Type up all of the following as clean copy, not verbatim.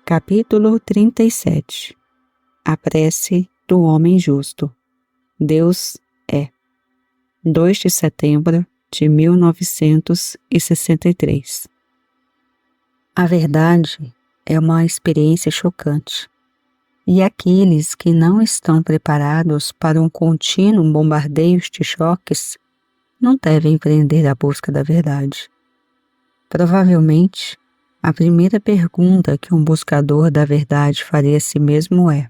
Capítulo 37. A prece do homem justo. Deus é. 2 de setembro de 1963. A verdade é uma experiência chocante. E aqueles que não estão preparados para um contínuo bombardeio de choques não devem empreender a busca da verdade. Provavelmente, a primeira pergunta que um buscador da verdade faria a si mesmo é: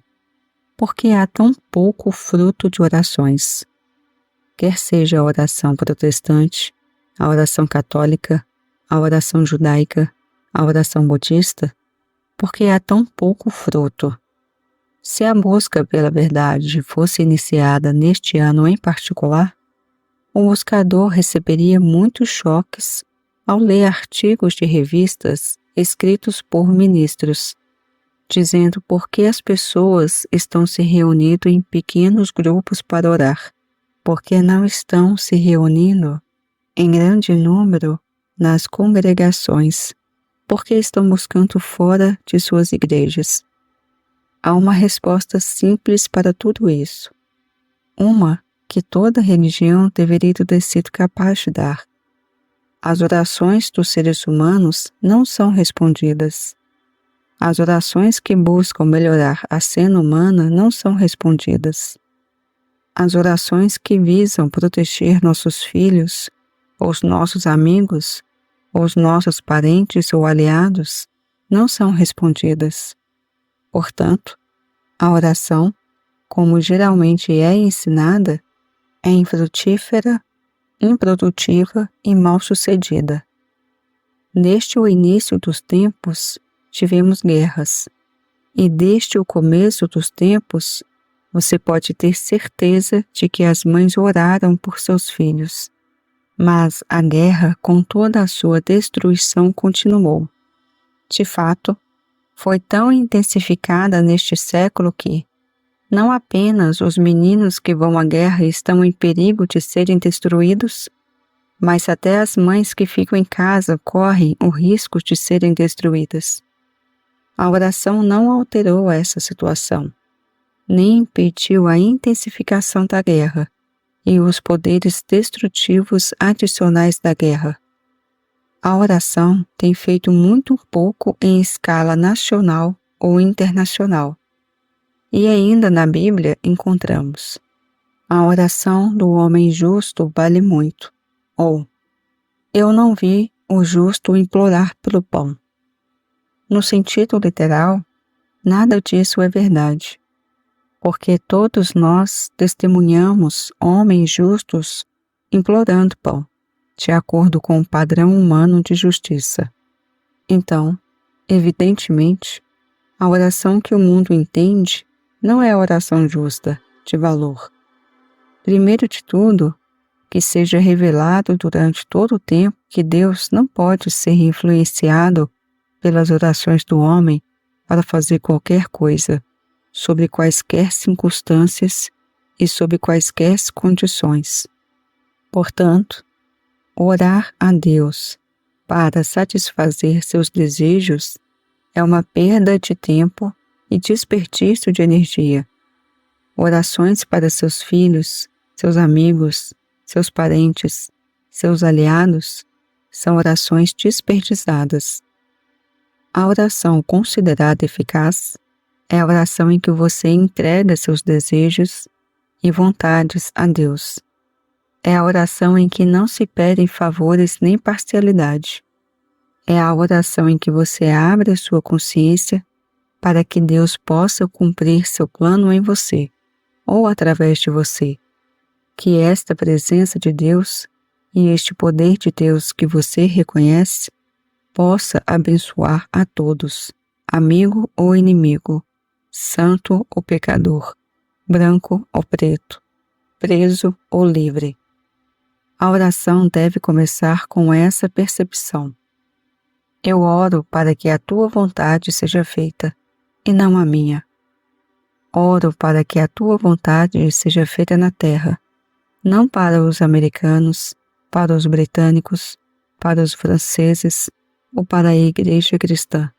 por que há tão pouco fruto de orações? Quer seja a oração protestante, a oração católica, a oração judaica, a oração budista, por que há tão pouco fruto? Se a busca pela verdade fosse iniciada neste ano em particular, o buscador receberia muitos choques ao ler artigos de revistas escritos por ministros, dizendo por que as pessoas estão se reunindo em pequenos grupos para orar, porque não estão se reunindo em grande número nas congregações, porque estão buscando fora de suas igrejas. Há uma resposta simples para tudo isso, uma que toda religião deveria ter sido capaz de dar. As orações dos seres humanos não são respondidas. As orações que buscam melhorar a cena humana não são respondidas. As orações que visam proteger nossos filhos, os nossos amigos, os nossos parentes ou aliados, não são respondidas. Portanto, a oração, como geralmente é ensinada, é infrutífera, improdutiva e mal-sucedida. Desde o início dos tempos, tivemos guerras, e desde o começo dos tempos, você pode ter certeza de que as mães oraram por seus filhos. Mas a guerra, com toda a sua destruição, continuou. De fato, foi tão intensificada neste século que não apenas os meninos que vão à guerra estão em perigo de serem destruídos, mas até as mães que ficam em casa correm o risco de serem destruídas. A oração não alterou essa situação, nem impediu a intensificação da guerra e os poderes destrutivos adicionais da guerra. A oração tem feito muito pouco em escala nacional ou internacional. E ainda na Bíblia encontramos: a oração do homem justo vale muito, ou eu não vi o justo implorar pelo pão. No sentido literal, nada disso é verdade, porque todos nós testemunhamos homens justos implorando pão, de acordo com o padrão humano de justiça. Então, evidentemente, a oração que o mundo entende não é a oração justa, de valor. Primeiro de tudo, que seja revelado durante todo o tempo que Deus não pode ser influenciado pelas orações do homem para fazer qualquer coisa, sob quaisquer circunstâncias e sob quaisquer condições. Portanto, orar a Deus para satisfazer seus desejos é uma perda de tempo e desperdício de energia. Orações para seus filhos, seus amigos, seus parentes, seus aliados são orações desperdiçadas. A oração considerada eficaz é a oração em que você entrega seus desejos e vontades a Deus. É a oração em que não se pedem favores nem parcialidade. É a oração em que você abre a sua consciência para que Deus possa cumprir seu plano em você, ou através de você. Que esta presença de Deus e este poder de Deus que você reconhece possa abençoar a todos, amigo ou inimigo, santo ou pecador, branco ou preto, preso ou livre. A oração deve começar com essa percepção: eu oro para que a tua vontade seja feita, e não a minha. Oro para que a tua vontade seja feita na terra, não para os americanos, para os britânicos, para os franceses ou para a igreja cristã,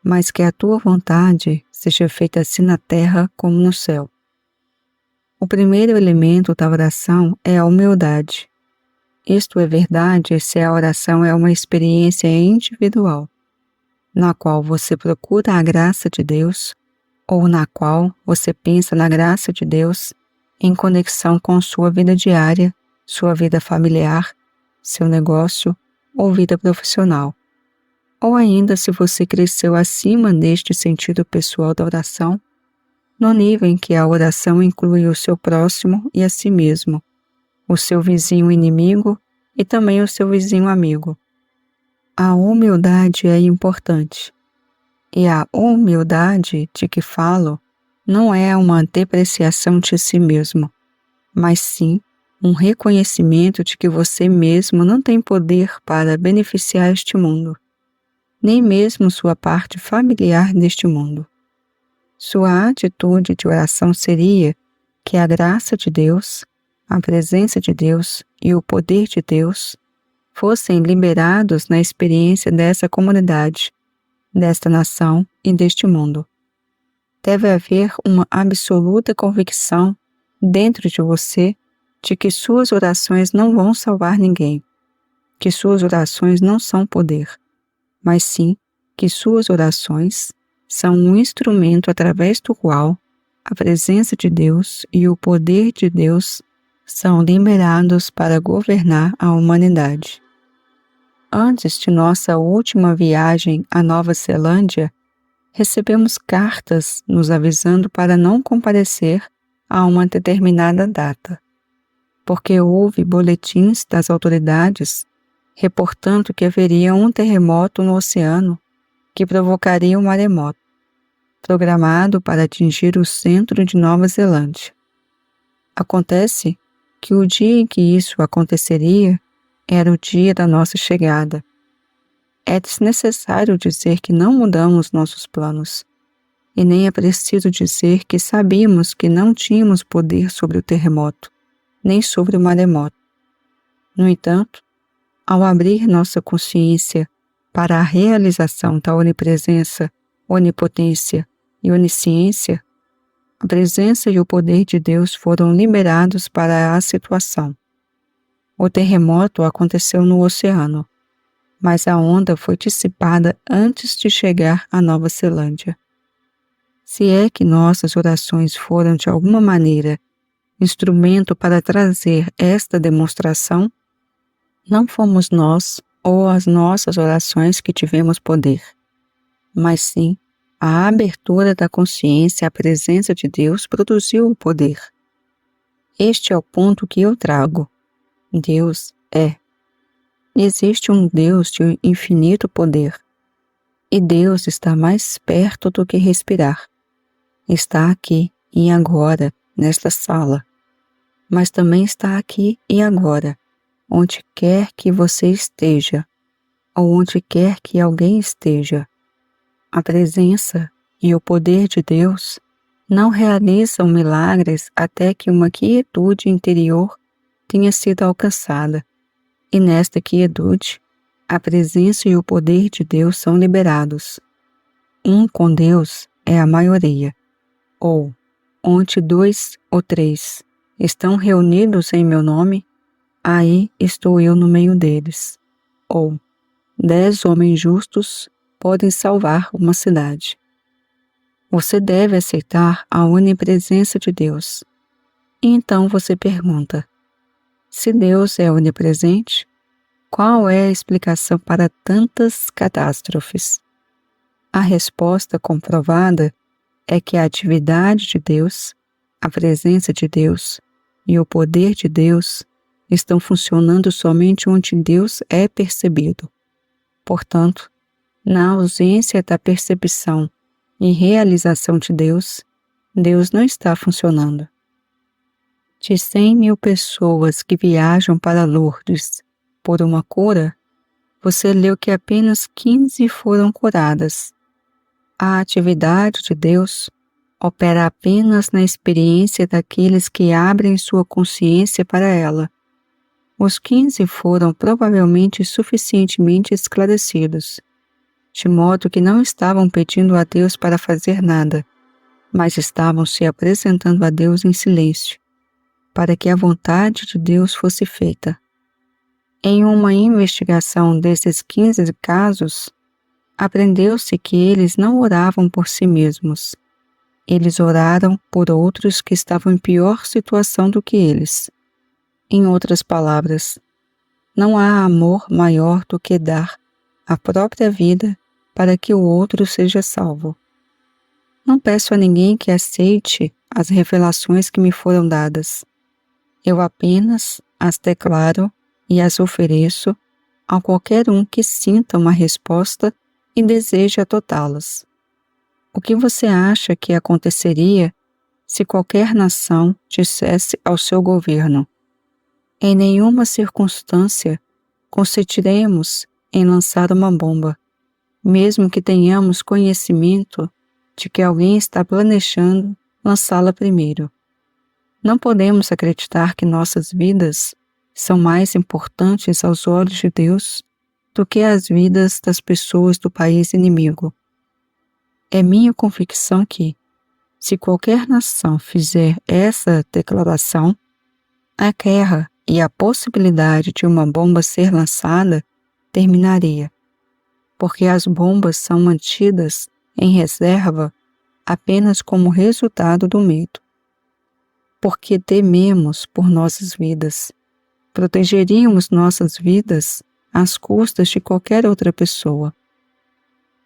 mas que a tua vontade seja feita assim na terra como no céu. O primeiro elemento da oração é a humildade. Isto é verdade se a oração é uma experiência individual, na qual você procura a graça de Deus, ou na qual você pensa na graça de Deus em conexão com sua vida diária, sua vida familiar, seu negócio ou vida profissional. Ou ainda se você cresceu acima deste sentido pessoal da oração, no nível em que a oração inclui o seu próximo e a si mesmo, o seu vizinho inimigo e também o seu vizinho amigo. A humildade é importante. E a humildade de que falo não é uma depreciação de si mesmo, mas sim um reconhecimento de que você mesmo não tem poder para beneficiar este mundo, nem mesmo sua parte familiar neste mundo. Sua atitude de oração seria que a graça de Deus, a presença de Deus e o poder de Deus fossem liberados na experiência dessa comunidade, desta nação e deste mundo. Deve haver uma absoluta convicção dentro de você de que suas orações não vão salvar ninguém, que suas orações não são poder, mas sim que suas orações são um instrumento através do qual a presença de Deus e o poder de Deus são liberados para governar a humanidade. Antes de nossa última viagem à Nova Zelândia, recebemos cartas nos avisando para não comparecer a uma determinada data, porque houve boletins das autoridades reportando que haveria um terremoto no oceano que provocaria um maremoto, programado para atingir o centro de Nova Zelândia. Acontece que o dia em que isso aconteceria era o dia da nossa chegada. É desnecessário dizer que não mudamos nossos planos, e nem é preciso dizer que sabíamos que não tínhamos poder sobre o terremoto, nem sobre o maremoto. No entanto, ao abrir nossa consciência para a realização da onipresença, onipotência e onisciência, a presença e o poder de Deus foram liberados para a situação. O terremoto aconteceu no oceano, mas a onda foi dissipada antes de chegar à Nova Zelândia. Se é que nossas orações foram de alguma maneira instrumento para trazer esta demonstração, não fomos nós ou as nossas orações que tivemos poder, mas sim a abertura da consciência à presença de Deus produziu o poder. Este é o ponto que eu trago. Deus é. Existe um Deus de infinito poder, e Deus está mais perto do que respirar. Está aqui e agora, nesta sala, mas também está aqui e agora, onde quer que você esteja, ou onde quer que alguém esteja. A presença e o poder de Deus não realizam milagres até que uma quietude interior tenha sido alcançada, e nesta quietude, a presença e o poder de Deus são liberados. Um com Deus é a maioria, ou onde 2 ou 3 estão reunidos em meu nome, aí estou eu no meio deles. Ou 10 homens justos podem salvar uma cidade. Você deve aceitar a onipresença de Deus. E então você pergunta: se Deus é onipresente, qual é a explicação para tantas catástrofes? A resposta comprovada é que a atividade de Deus, a presença de Deus e o poder de Deus estão funcionando somente onde Deus é percebido. Portanto, na ausência da percepção e realização de Deus, Deus não está funcionando. De 100.000 pessoas que viajam para Lourdes por uma cura, você leu que apenas 15 foram curadas. A atividade de Deus opera apenas na experiência daqueles que abrem sua consciência para ela. Os 15 foram provavelmente suficientemente esclarecidos. de modo que não estavam pedindo a Deus para fazer nada, mas estavam se apresentando a Deus em silêncio, para que a vontade de Deus fosse feita. Em uma investigação desses 15 casos, aprendeu-se que eles não oravam por si mesmos. Eles oraram por outros que estavam em pior situação do que eles. Em outras palavras, não há amor maior do que dar a própria vida para que o outro seja salvo. Não peço a ninguém que aceite as revelações que me foram dadas. Eu apenas as declaro e as ofereço a qualquer um que sinta uma resposta e deseje adotá-las. O que você acha que aconteceria se qualquer nação dissesse ao seu governo: em nenhuma circunstância consentiremos em lançar uma bomba, mesmo que tenhamos conhecimento de que alguém está planejando lançá-la primeiro? Não podemos acreditar que nossas vidas são mais importantes aos olhos de Deus do que as vidas das pessoas do país inimigo. É minha convicção que, se qualquer nação fizer essa declaração, a guerra e a possibilidade de uma bomba ser lançada terminaria, porque as bombas são mantidas em reserva apenas como resultado do medo. Porque tememos por nossas vidas, protegeríamos nossas vidas às custas de qualquer outra pessoa.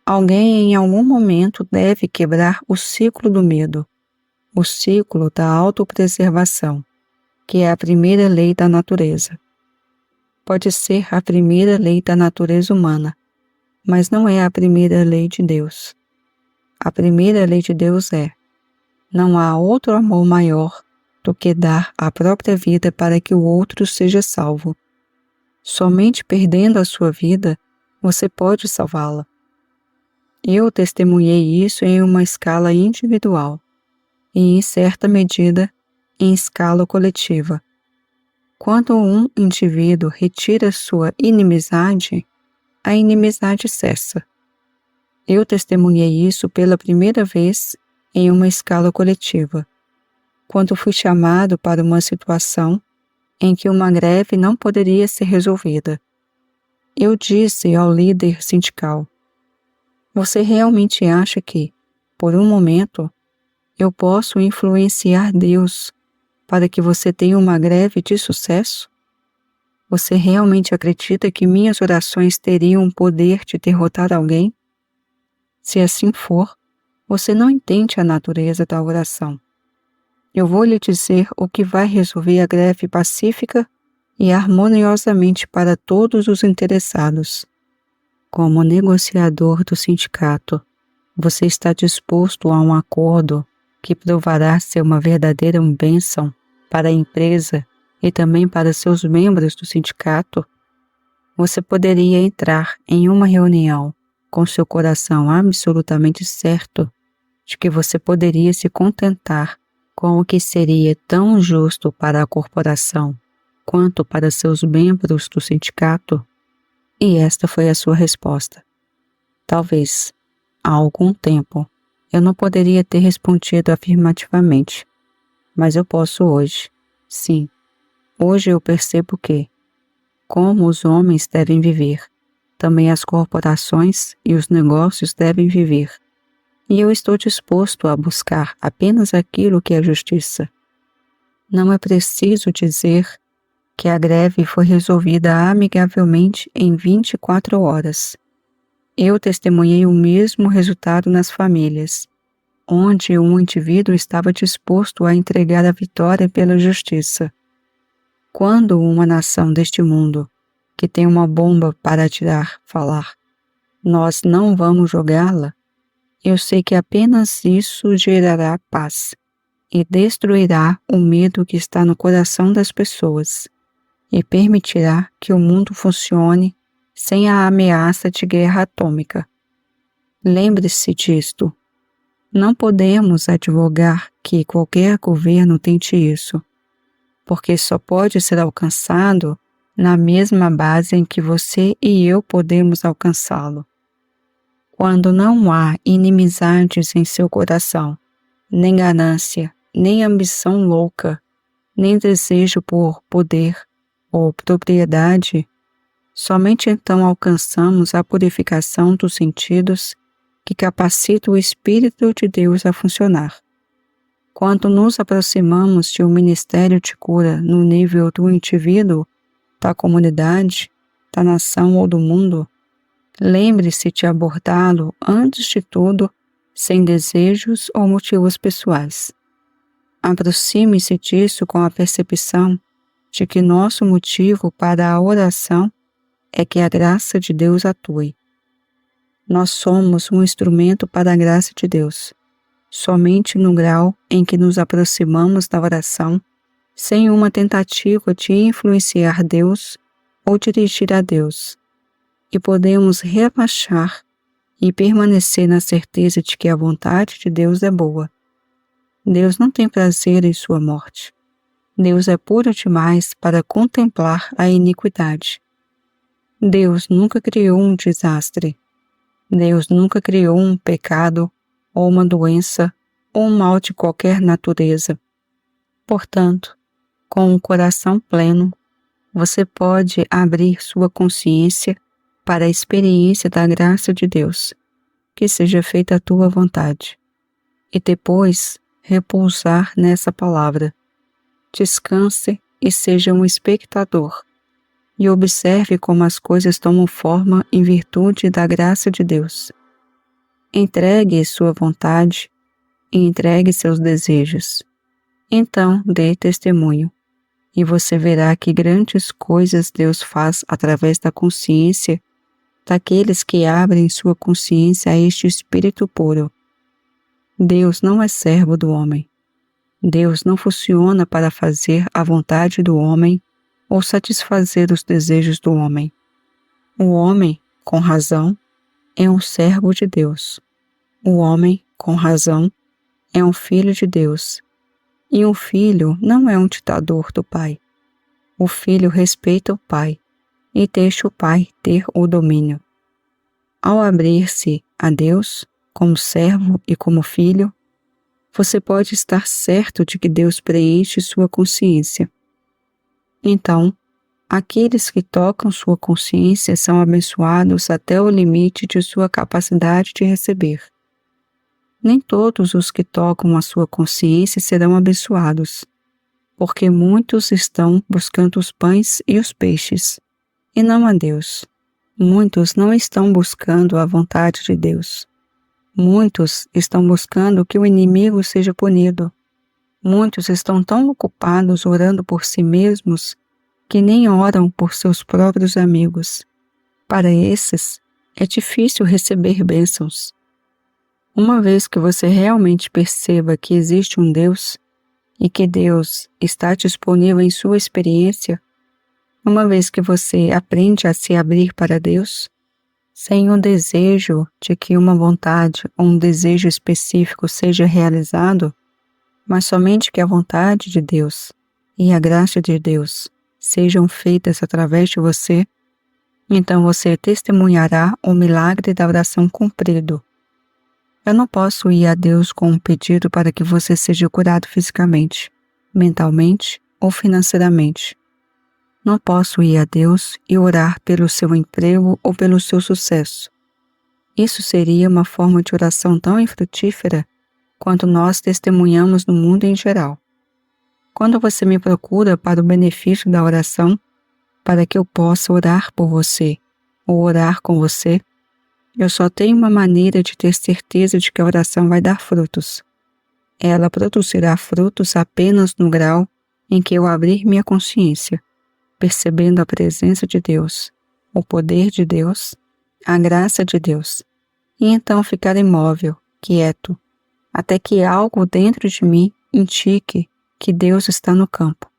Alguém em algum momento deve quebrar o ciclo do medo, o ciclo da autopreservação, que é a primeira lei da natureza. Pode ser a primeira lei da natureza humana, mas não é a primeira lei de Deus. A primeira lei de Deus é: não há outro amor maior do que dar a própria vida para que o outro seja salvo. Somente perdendo a sua vida, você pode salvá-la. Eu testemunhei isso em uma escala individual e, em certa medida, em escala coletiva. Quando um indivíduo retira sua inimizade, a inimizade cessa. Eu testemunhei isso pela primeira vez em uma escala coletiva, quando fui chamado para uma situação em que uma greve não poderia ser resolvida. Eu disse ao líder sindical: você realmente acha que, por um momento, eu posso influenciar Deus para que você tenha uma greve de sucesso? Você realmente acredita que minhas orações teriam o poder de derrotar alguém? Se assim for, você não entende a natureza da oração. Eu vou lhe dizer o que vai resolver a greve pacífica e harmoniosamente para todos os interessados. Como negociador do sindicato, você está disposto a um acordo que provará ser uma verdadeira bênção para a empresa e também para seus membros do sindicato? Você poderia entrar em uma reunião com seu coração absolutamente certo de que você poderia se contentar com o que seria tão justo para a corporação quanto para seus membros do sindicato? E esta foi a sua resposta. Talvez, há algum tempo, eu não poderia ter respondido afirmativamente, mas eu posso hoje. Sim, hoje eu percebo que, como os homens devem viver, também as corporações e os negócios devem viver. E eu estou disposto a buscar apenas aquilo que é justiça. Não é preciso dizer que a greve foi resolvida amigavelmente em 24 horas. Eu testemunhei o mesmo resultado nas famílias, onde um indivíduo estava disposto a entregar a vitória pela justiça. Quando uma nação deste mundo, que tem uma bomba para atirar, falar: nós não vamos jogá-la, eu sei que apenas isso gerará paz e destruirá o medo que está no coração das pessoas e permitirá que o mundo funcione sem a ameaça de guerra atômica. Lembre-se disto. Não podemos advogar que qualquer governo tente isso, porque só pode ser alcançado na mesma base em que você e eu podemos alcançá-lo. Quando não há inimizades em seu coração, nem ganância, nem ambição louca, nem desejo por poder ou propriedade, somente então alcançamos a purificação dos sentidos que capacita o Espírito de Deus a funcionar. Quando nos aproximamos de um ministério de cura no nível do indivíduo, da comunidade, da nação ou do mundo, lembre-se de abordá-lo, antes de tudo, sem desejos ou motivos pessoais. Aproxime-se disso com a percepção de que nosso motivo para a oração é que a graça de Deus atue. Nós somos um instrumento para a graça de Deus. Somente no grau em que nos aproximamos da oração, sem uma tentativa de influenciar Deus ou dirigir a Deus, e podemos rebaixar e permanecer na certeza de que a vontade de Deus é boa. Deus não tem prazer em sua morte. Deus é puro demais para contemplar a iniquidade. Deus nunca criou um desastre. Deus nunca criou um pecado, ou uma doença, ou um mal de qualquer natureza. Portanto, com o coração pleno, você pode abrir sua consciência para a experiência da graça de Deus, que seja feita a tua vontade, e depois repousar nessa palavra. Descanse e seja um espectador, e observe como as coisas tomam forma em virtude da graça de Deus. Entregue sua vontade e entregue seus desejos. Então dê testemunho, e você verá que grandes coisas Deus faz através da consciência daqueles que abrem sua consciência a este Espírito puro. Deus não é servo do homem. Deus não funciona para fazer a vontade do homem ou satisfazer os desejos do homem. O homem, com razão, é um servo de Deus. O homem, com razão, é um filho de Deus. E um filho não é um ditador do pai. O filho respeita o pai e deixa o pai ter o domínio. Ao abrir-se a Deus, como servo e como filho, você pode estar certo de que Deus preenche sua consciência. Então, aqueles que tocam sua consciência são abençoados até o limite de sua capacidade de receber. Nem todos os que tocam a sua consciência serão abençoados, porque muitos estão buscando os pães e os peixes, e não a Deus. Muitos não estão buscando a vontade de Deus. Muitos estão buscando que o inimigo seja punido. Muitos estão tão ocupados orando por si mesmos que nem oram por seus próprios amigos. Para esses, é difícil receber bênçãos. Uma vez que você realmente perceba que existe um Deus e que Deus está disponível em sua experiência, uma vez que você aprende a se abrir para Deus, sem o desejo de que uma vontade ou um desejo específico seja realizado, mas somente que a vontade de Deus e a graça de Deus sejam feitas através de você, então você testemunhará o milagre da oração cumprido. Eu não posso ir a Deus com um pedido para que você seja curado fisicamente, mentalmente ou financeiramente. Não posso ir a Deus e orar pelo seu emprego ou pelo seu sucesso. Isso seria uma forma de oração tão infrutífera quanto nós testemunhamos no mundo em geral. Quando você me procura para o benefício da oração, para que eu possa orar por você ou orar com você, eu só tenho uma maneira de ter certeza de que a oração vai dar frutos. Ela produzirá frutos apenas no grau em que eu abrir minha consciência, percebendo a presença de Deus, o poder de Deus, a graça de Deus, e então ficar imóvel, quieto, até que algo dentro de mim indique que Deus está no campo.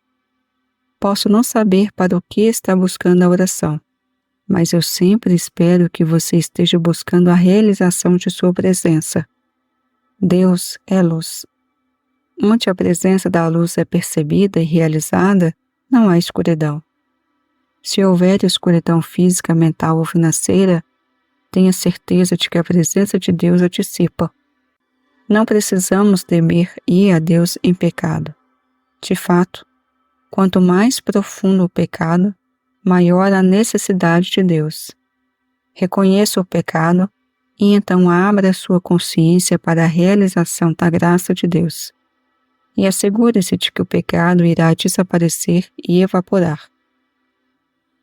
Posso não saber para o que está buscando a oração, mas eu sempre espero que você esteja buscando a realização de sua presença. Deus é luz. Onde a presença da luz é percebida e realizada, não há escuridão. Se houver escuridão física, mental ou financeira, tenha certeza de que a presença de Deus a dissipa. Não precisamos temer ir a Deus em pecado. De fato, quanto mais profundo o pecado, maior a necessidade de Deus. Reconheça o pecado e então abra sua consciência para a realização da graça de Deus. E assegure-se de que o pecado irá desaparecer e evaporar.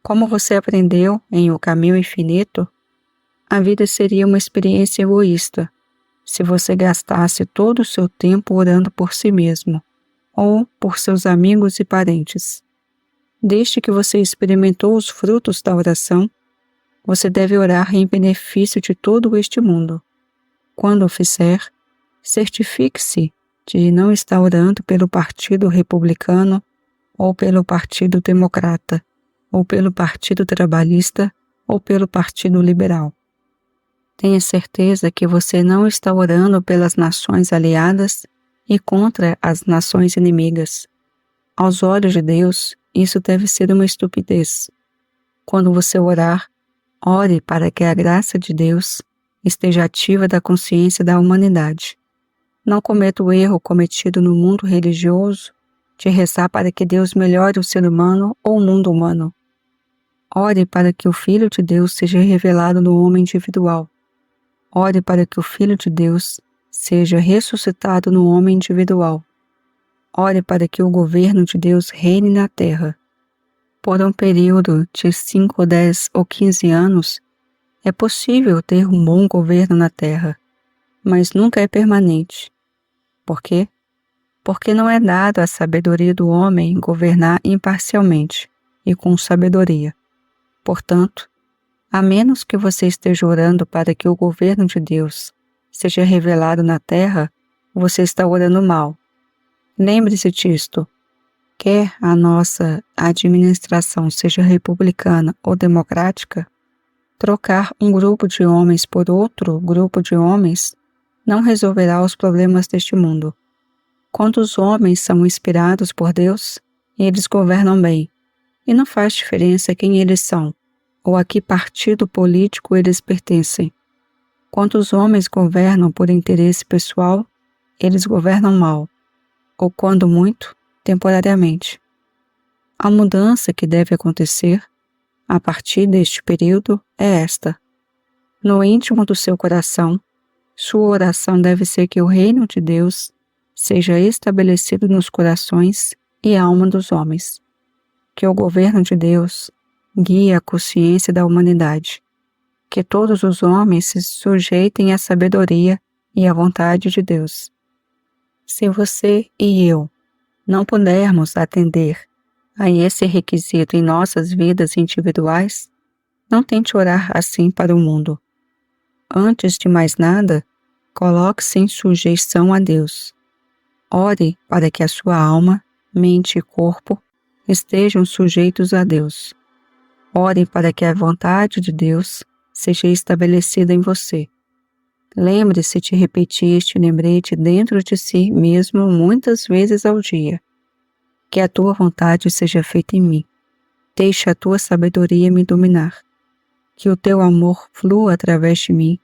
Como você aprendeu em O Caminho Infinito, a vida seria uma experiência egoísta se você gastasse todo o seu tempo orando por si mesmo ou por seus amigos e parentes. Desde que você experimentou os frutos da oração, você deve orar em benefício de todo este mundo. Quando o fizer, certifique-se de não estar orando pelo Partido Republicano ou pelo Partido Democrata, ou pelo Partido Trabalhista ou pelo Partido Liberal. Tenha certeza que você não está orando pelas nações aliadas e contra as nações inimigas. Aos olhos de Deus, isso deve ser uma estupidez. Quando você orar, ore para que a graça de Deus esteja ativa da consciência da humanidade. Não cometa o erro cometido no mundo religioso de rezar para que Deus melhore o ser humano ou o mundo humano. Ore para que o Filho de Deus seja revelado no homem individual. Ore para que o Filho de Deus seja ressuscitado no homem individual. Ore para que o governo de Deus reine na terra. Por um período de 5, 10 ou 15 anos, é possível ter um bom governo na terra, mas nunca é permanente. Por quê? Porque não é dado à sabedoria do homem governar imparcialmente e com sabedoria. Portanto, a menos que você esteja orando para que o governo de Deus seja revelado na terra, você está orando mal. Lembre-se disto. Quer a nossa administração seja republicana ou democrática, trocar um grupo de homens por outro grupo de homens não resolverá os problemas deste mundo. Quando os homens são inspirados por Deus, eles governam bem, e não faz diferença quem eles são ou a que partido político eles pertencem. Quando os homens governam por interesse pessoal, eles governam mal, ou quando muito, temporariamente. A mudança que deve acontecer, a partir deste período, é esta. No íntimo do seu coração, sua oração deve ser que o reino de Deus seja estabelecido nos corações e alma dos homens. Que o governo de Deus guie a consciência da humanidade. Que todos os homens se sujeitem à sabedoria e à vontade de Deus. Se você e eu não pudermos atender a esse requisito em nossas vidas individuais, não tente orar assim para o mundo. Antes de mais nada, coloque-se em sujeição a Deus. Ore para que a sua alma, mente e corpo estejam sujeitos a Deus. Ore para que a vontade de Deus seja estabelecida em você. Lembre-se de repetir este lembrete dentro de si mesmo muitas vezes ao dia. Que a tua vontade seja feita em mim. Deixa a tua sabedoria me dominar. Que o teu amor flua através de mim,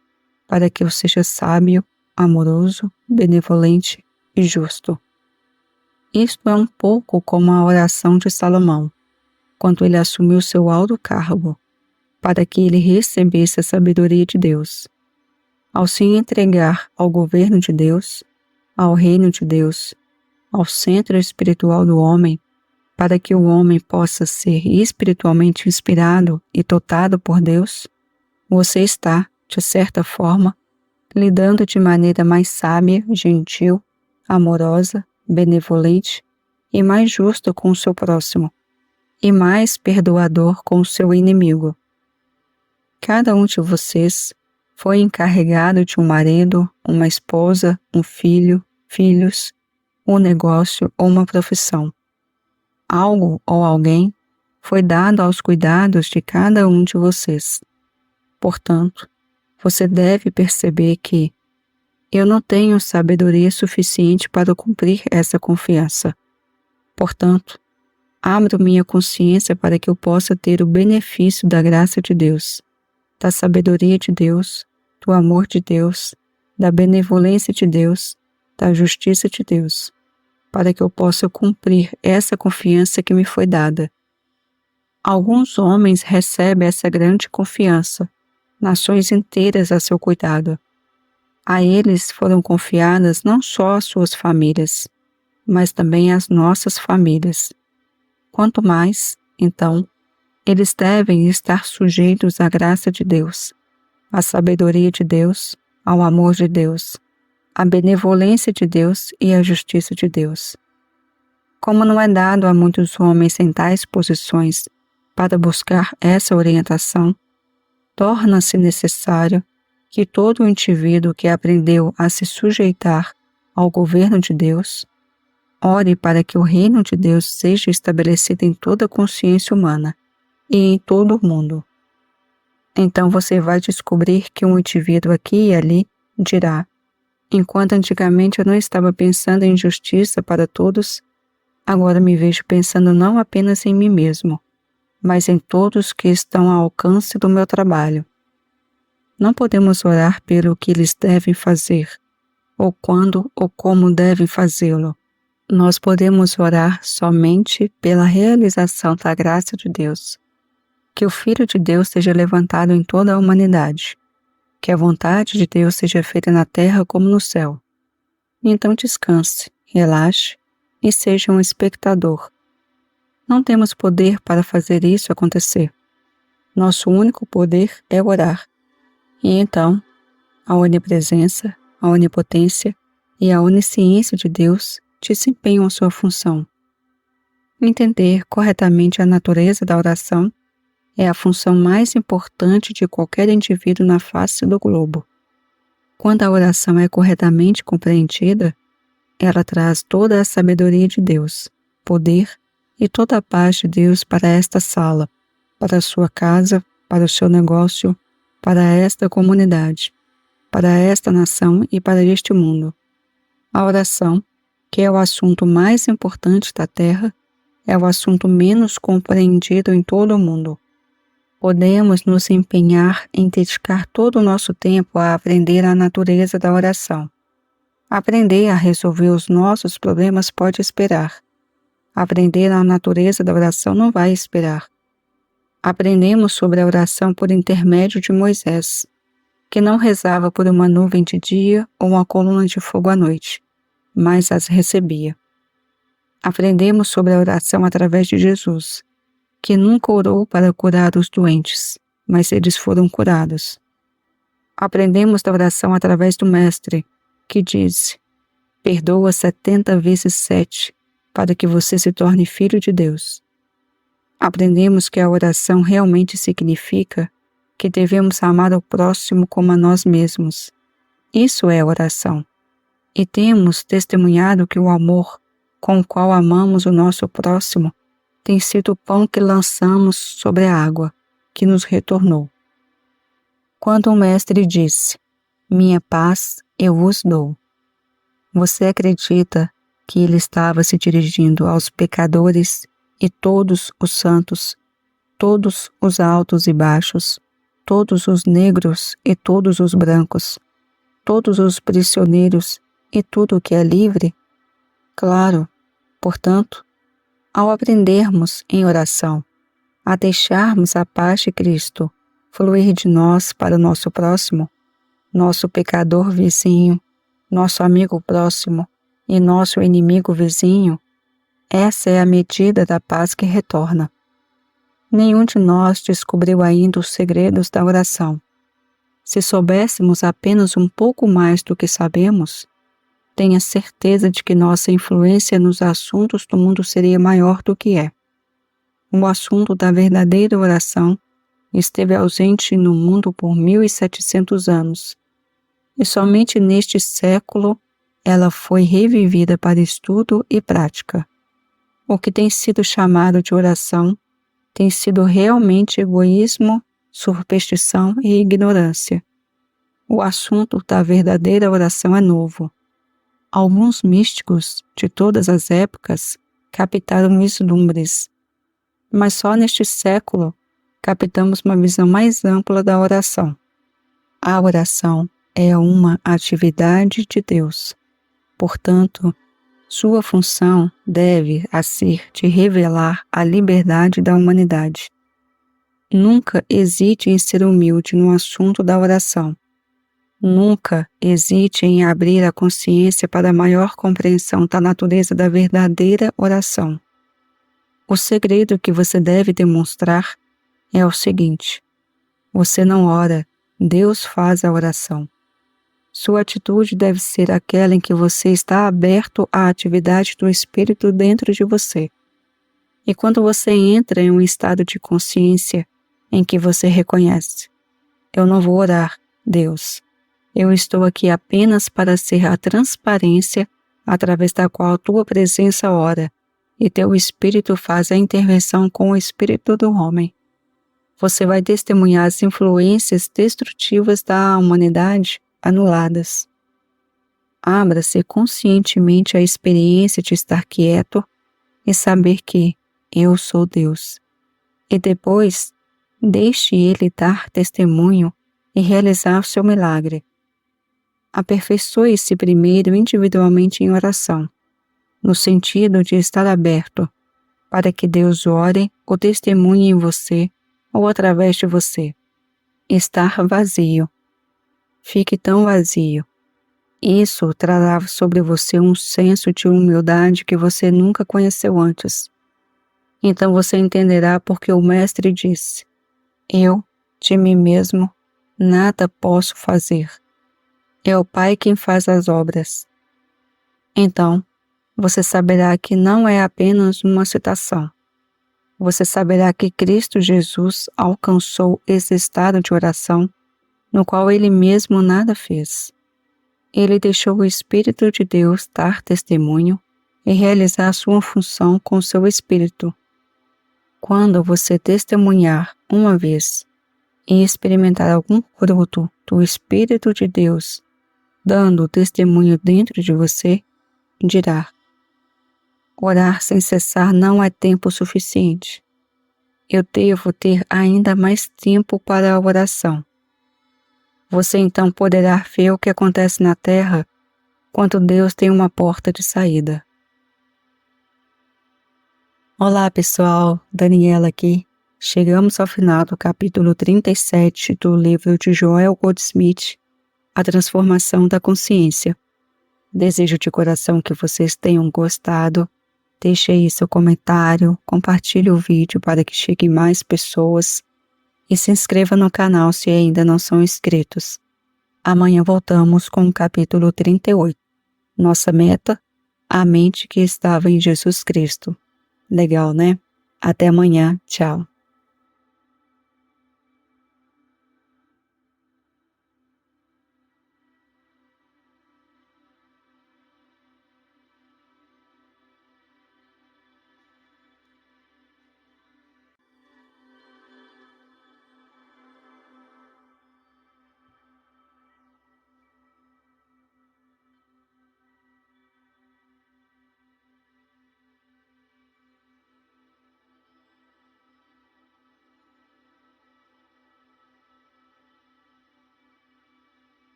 para que eu seja sábio, amoroso, benevolente e justo. Isto é um pouco como a oração de Salomão, quando ele assumiu seu alto cargo, para que ele recebesse a sabedoria de Deus. Ao se entregar ao governo de Deus, ao reino de Deus, ao centro espiritual do homem, para que o homem possa ser espiritualmente inspirado e dotado por Deus, você está, de certa forma, lidando de maneira mais sábia, gentil, amorosa, benevolente e mais justa com o seu próximo, e mais perdoador com o seu inimigo. Cada um de vocês foi encarregado de um marido, uma esposa, um filho, filhos, um negócio ou uma profissão. Algo ou alguém foi dado aos cuidados de cada um de vocês. Portanto, você deve perceber que eu não tenho sabedoria suficiente para cumprir essa confiança. Portanto, abro minha consciência para que eu possa ter o benefício da graça de Deus. da sabedoria de Deus, do amor de Deus, da benevolência de Deus, da justiça de Deus, para que eu possa cumprir essa confiança que me foi dada. Alguns homens recebem essa grande confiança, nações inteiras a seu cuidado. A eles foram confiadas não só as suas famílias, mas também as nossas famílias. Quanto mais, então, eles devem estar sujeitos à graça de Deus, à sabedoria de Deus, ao amor de Deus, à benevolência de Deus e à justiça de Deus. Como não é dado a muitos homens em tais posições para buscar essa orientação, torna-se necessário que todo indivíduo que aprendeu a se sujeitar ao governo de Deus, ore para que o reino de Deus seja estabelecido em toda a consciência humana e em todo o mundo. Então você vai descobrir que um indivíduo aqui e ali dirá: enquanto antigamente eu não estava pensando em justiça para todos, agora me vejo pensando não apenas em mim mesmo, mas em todos que estão ao alcance do meu trabalho. Não podemos orar pelo que eles devem fazer, ou quando ou como devem fazê-lo. Nós podemos orar somente pela realização da graça de Deus. Que o Filho de Deus seja levantado em toda a humanidade. Que a vontade de Deus seja feita na terra como no céu. Então descanse, relaxe e seja um espectador. Não temos poder para fazer isso acontecer. Nosso único poder é orar. E então, a onipresença, a onipotência e a onisciência de Deus desempenham a sua função. Entender corretamente a natureza da oração é a função mais importante de qualquer indivíduo na face do globo. Quando a oração é corretamente compreendida, ela traz toda a sabedoria de Deus, poder e toda a paz de Deus para esta sala, para a sua casa, para o seu negócio, para esta comunidade, para esta nação e para este mundo. A oração, que é o assunto mais importante da Terra, é o assunto menos compreendido em todo o mundo. Podemos nos empenhar em dedicar todo o nosso tempo a aprender a natureza da oração. Aprender a resolver os nossos problemas pode esperar. Aprender a natureza da oração não vai esperar. Aprendemos sobre a oração por intermédio de Moisés, que não rezava por uma nuvem de dia ou uma coluna de fogo à noite, mas as recebia. Aprendemos sobre a oração através de Jesus, que nunca orou para curar os doentes, mas eles foram curados. Aprendemos da oração através do Mestre, que diz: perdoa 70 vezes 7, para que você se torne filho de Deus. Aprendemos que a oração realmente significa que devemos amar o próximo como a nós mesmos. Isso é oração. E temos testemunhado que o amor com o qual amamos o nosso próximo tem sido o pão que lançamos sobre a água, que nos retornou. Quando o Mestre disse: minha paz eu vos dou, você acredita que ele estava se dirigindo aos pecadores e todos os santos, todos os altos e baixos, todos os negros e todos os brancos, todos os prisioneiros e tudo o que é livre? Claro, portanto, ao aprendermos em oração a deixarmos a paz de Cristo fluir de nós para o nosso próximo, nosso pecador vizinho, nosso amigo próximo e nosso inimigo vizinho, essa é a medida da paz que retorna. Nenhum de nós descobriu ainda os segredos da oração. Se soubéssemos apenas um pouco mais do que sabemos, tenha certeza de que nossa influência nos assuntos do mundo seria maior do que é. O assunto da verdadeira oração esteve ausente no mundo por 1700 anos, e somente neste século ela foi revivida para estudo e prática. O que tem sido chamado de oração tem sido realmente egoísmo, superstição e ignorância. O assunto da verdadeira oração é novo. Alguns místicos de todas as épocas captaram vislumbres, mas só neste século captamos uma visão mais ampla da oração. A oração é uma atividade de Deus. Portanto, sua função deve ser de revelar a liberdade da humanidade. Nunca hesite em ser humilde no assunto da oração. Nunca hesite em abrir a consciência para a maior compreensão da natureza da verdadeira oração. O segredo que você deve demonstrar é o seguinte: você não ora, Deus faz a oração. Sua atitude deve ser aquela em que você está aberto à atividade do Espírito dentro de você. E quando você entra em um estado de consciência em que você reconhece: eu não vou orar, Deus. Eu estou aqui apenas para ser a transparência através da qual tua presença ora, e teu Espírito faz a intervenção com o Espírito do homem. Você vai testemunhar as influências destrutivas da humanidade anuladas. Abra-se conscientemente à experiência de estar quieto e saber que eu sou Deus. E depois, deixe Ele dar testemunho e realizar o seu milagre. Aperfeiçoe-se primeiro individualmente em oração, no sentido de estar aberto para que Deus ore ou testemunhe em você ou através de você. Estar vazio. Fique tão vazio. Isso trará sobre você um senso de humildade que você nunca conheceu antes. Então você entenderá porque o Mestre disse: eu, de mim mesmo, nada posso fazer. É o Pai quem faz as obras. Então, você saberá que não é apenas uma citação. Você saberá que Cristo Jesus alcançou esse estado de oração no qual Ele mesmo nada fez. Ele deixou o Espírito de Deus dar testemunho e realizar sua função com seu Espírito. Quando você testemunhar uma vez e experimentar algum fruto do Espírito de Deus, dando testemunho dentro de você, dirá: orar sem cessar não é tempo suficiente. Eu devo ter ainda mais tempo para a oração. Você então poderá ver o que acontece na terra quando Deus tem uma porta de saída. Olá pessoal, Daniela aqui. Chegamos ao final do capítulo 37 do livro de Joel Goldsmith, A Transformação da Consciência. Desejo de coração que vocês tenham gostado. Deixe aí seu comentário, compartilhe o vídeo para que chegue mais pessoas e se inscreva no canal se ainda não são inscritos. Amanhã voltamos com o capítulo 38. Nossa meta: a mente que estava em Jesus Cristo. Legal, né? Até amanhã. Tchau.